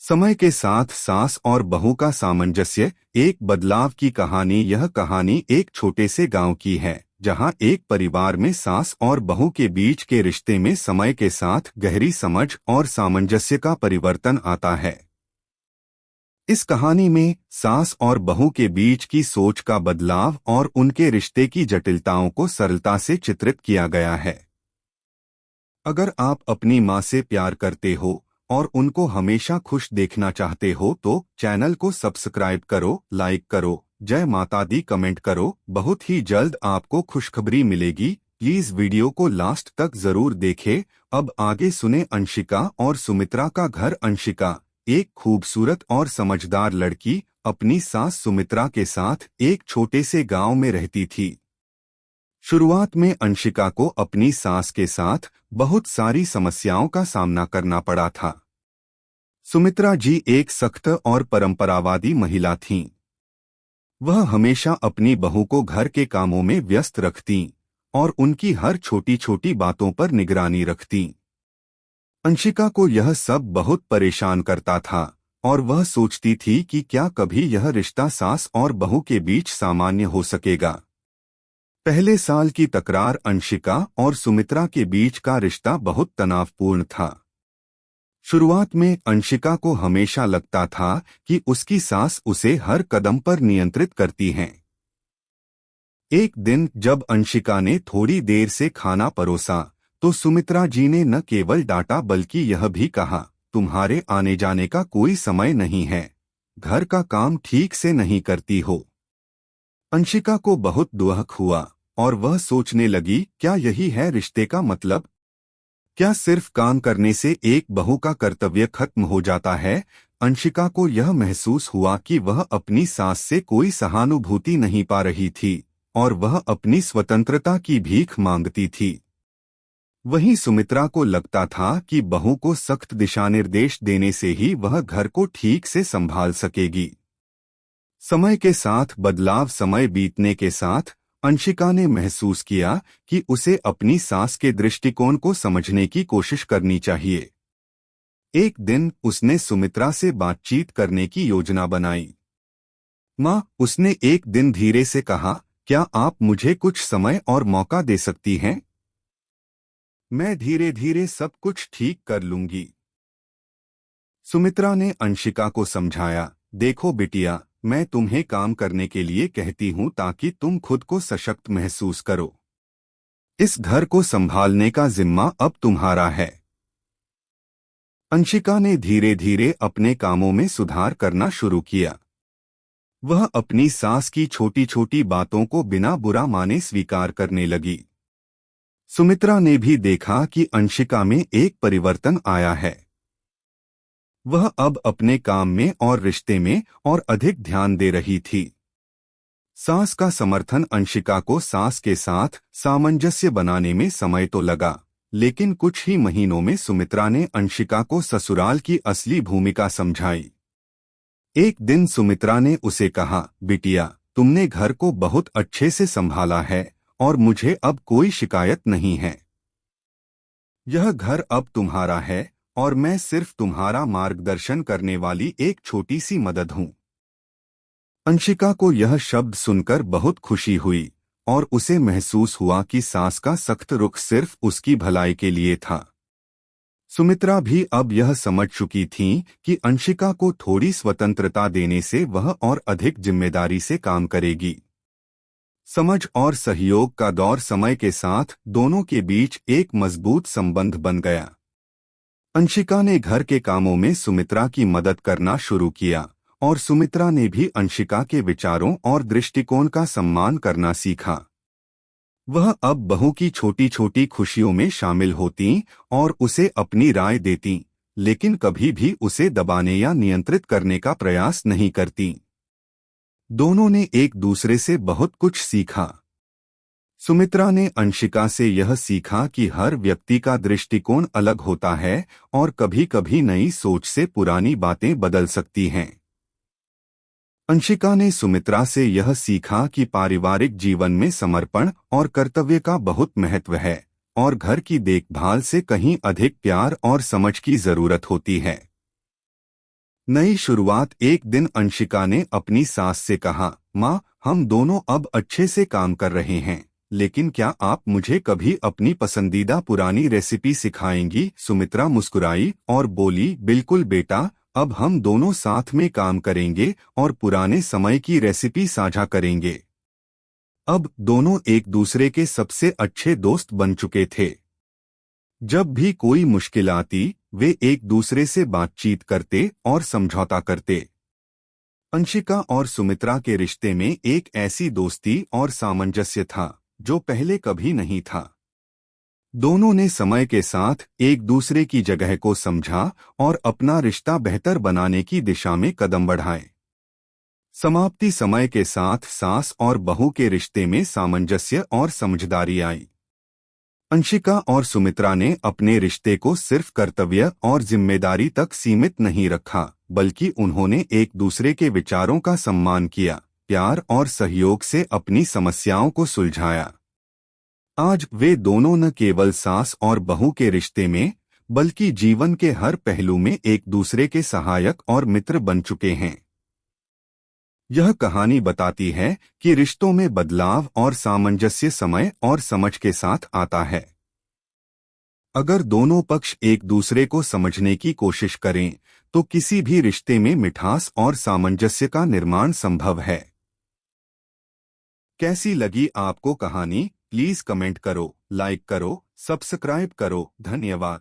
समय के साथ सास और बहू का सामंजस्य, एक बदलाव की कहानी। यह कहानी एक छोटे से गांव की है, जहां एक परिवार में सास और बहू के बीच के रिश्ते में समय के साथ गहरी समझ और सामंजस्य का परिवर्तन आता है। इस कहानी में सास और बहू के बीच की सोच का बदलाव और उनके रिश्ते की जटिलताओं को सरलता से चित्रित किया गया है। अगर आप अपनी माँ से प्यार करते हो और उनको हमेशा खुश देखना चाहते हो तो चैनल को सब्सक्राइब करो, लाइक करो, जय माता दी कमेंट करो। बहुत ही जल्द आपको खुशखबरी मिलेगी। प्लीज वीडियो को लास्ट तक जरूर देखें। अब आगे सुने अंशिका और सुमित्रा का घर। अंशिका एक खूबसूरत और समझदार लड़की अपनी सास सुमित्रा के साथ एक छोटे से गांव में रहती थी। शुरुआत में अंशिका को अपनी सास के साथ बहुत सारी समस्याओं का सामना करना पड़ा था। सुमित्रा जी एक सख्त और परंपरावादी महिला थीं। वह हमेशा अपनी बहू को घर के कामों में व्यस्त रखती और उनकी हर छोटी छोटी बातों पर निगरानी रखती। अंशिका को यह सब बहुत परेशान करता था और वह सोचती थी कि क्या कभी यह रिश्ता सास और बहू के बीच सामान्य हो सकेगा। पहले साल की तकरार अंशिका और सुमित्रा के बीच का रिश्ता बहुत तनावपूर्ण था। शुरुआत में अंशिका को हमेशा लगता था कि उसकी सास उसे हर कदम पर नियंत्रित करती हैं। एक दिन जब अंशिका ने थोड़ी देर से खाना परोसा तो सुमित्रा जी ने न केवल डांटा बल्कि यह भी कहा, तुम्हारे आने जाने का कोई समय नहीं है, घर का काम ठीक से नहीं करती हो। अंशिका को बहुत दुख हुआ और वह सोचने लगी, क्या यही है रिश्ते का मतलब? क्या सिर्फ काम करने से एक बहू का कर्तव्य खत्म हो जाता है? अंशिका को यह महसूस हुआ कि वह अपनी सास से कोई सहानुभूति नहीं पा रही थी और वह अपनी स्वतंत्रता की भीख मांगती थी। वहीं सुमित्रा को लगता था कि बहू को सख्त दिशानिर्देश देने से ही वह घर को ठीक से संभाल सकेगी। समय के साथ बदलाव। समय बीतने के साथ अंशिका ने महसूस किया कि उसे अपनी सास के दृष्टिकोण को समझने की कोशिश करनी चाहिए। एक दिन उसने सुमित्रा से बातचीत करने की योजना बनाई। माँ, उसने एक दिन धीरे से कहा, क्या आप मुझे कुछ समय और मौका दे सकती हैं? मैं धीरे धीरे सब कुछ ठीक कर लूंगी। सुमित्रा ने अंशिका को समझाया, देखो बिटिया, मैं तुम्हें काम करने के लिए कहती हूँ ताकि तुम खुद को सशक्त महसूस करो। इस घर को संभालने का जिम्मा अब तुम्हारा है। अंशिका ने धीरे धीरे अपने कामों में सुधार करना शुरू किया। वह अपनी सास की छोटी छोटी बातों को बिना बुरा माने स्वीकार करने लगी। सुमित्रा ने भी देखा कि अंशिका में एक परिवर्तन आया है। वह अब अपने काम में और रिश्ते में और अधिक ध्यान दे रही थी। सास का समर्थन। अंशिका को सास के साथ सामंजस्य बनाने में समय तो लगा, लेकिन कुछ ही महीनों में सुमित्रा ने अंशिका को ससुराल की असली भूमिका समझाई। एक दिन सुमित्रा ने उसे कहा, बिटिया, तुमने घर को बहुत अच्छे से संभाला है और मुझे अब कोई शिकायत नहीं है। यह घर अब तुम्हारा है और मैं सिर्फ तुम्हारा मार्गदर्शन करने वाली एक छोटी सी मदद हूं। अंशिका को यह शब्द सुनकर बहुत खुशी हुई और उसे महसूस हुआ कि सास का सख्त रुख सिर्फ उसकी भलाई के लिए था। सुमित्रा भी अब यह समझ चुकी थी कि अंशिका को थोड़ी स्वतंत्रता देने से वह और अधिक जिम्मेदारी से काम करेगी। समझ और सहयोग का दौर। समय के साथ दोनों के बीच एक मजबूत संबंध बन गया। अंशिका ने घर के कामों में सुमित्रा की मदद करना शुरू किया और सुमित्रा ने भी अंशिका के विचारों और दृष्टिकोण का सम्मान करना सीखा। वह अब बहू की छोटी छोटी खुशियों में शामिल होती और उसे अपनी राय देती, लेकिन कभी भी उसे दबाने या नियंत्रित करने का प्रयास नहीं करती। दोनों ने एक दूसरे से बहुत कुछ सीखा। सुमित्रा ने अंशिका से यह सीखा कि हर व्यक्ति का दृष्टिकोण अलग होता है और कभी-कभी नई सोच से पुरानी बातें बदल सकती हैं। अंशिका ने सुमित्रा से यह सीखा कि पारिवारिक जीवन में समर्पण और कर्तव्य का बहुत महत्व है और घर की देखभाल से कहीं अधिक प्यार और समझ की जरूरत होती है। नई शुरुआत। एक दिन अंशिका ने अपनी सास से कहा, माँ, हम दोनों अब अच्छे से काम कर रहे हैं, लेकिन क्या आप मुझे कभी अपनी पसंदीदा पुरानी रेसिपी सिखाएंगी? सुमित्रा मुस्कुराई और बोली, बिल्कुल बेटा, अब हम दोनों साथ में काम करेंगे और पुराने समय की रेसिपी साझा करेंगे। अब दोनों एक दूसरे के सबसे अच्छे दोस्त बन चुके थे। जब भी कोई मुश्किल आती, वे एक दूसरे से बातचीत करते और समझौता करते। अंशिका और सुमित्रा के रिश्ते में एक ऐसी दोस्ती और सामंजस्य था जो पहले कभी नहीं था। दोनों ने समय के साथ एक दूसरे की जगह को समझा और अपना रिश्ता बेहतर बनाने की दिशा में कदम बढ़ाए। समाप्ति। समय के साथ सास और बहू के रिश्ते में सामंजस्य और समझदारी आई। अंशिका और सुमित्रा ने अपने रिश्ते को सिर्फ कर्तव्य और जिम्मेदारी तक सीमित नहीं रखा, बल्कि उन्होंने एक दूसरे के विचारों का सम्मान किया, प्यार और सहयोग से अपनी समस्याओं को सुलझाया। आज वे दोनों न केवल सास और बहू के रिश्ते में, बल्कि जीवन के हर पहलू में एक दूसरे के सहायक और मित्र बन चुके हैं। यह कहानी बताती है कि रिश्तों में बदलाव और सामंजस्य समय और समझ के साथ आता है। अगर दोनों पक्ष एक दूसरे को समझने की कोशिश करें, तो किसी भी रिश्ते में मिठास और सामंजस्य का निर्माण संभव है। कैसी लगी आपको कहानी? प्लीज कमेंट करो, लाइक करो, सब्सक्राइब करो। धन्यवाद।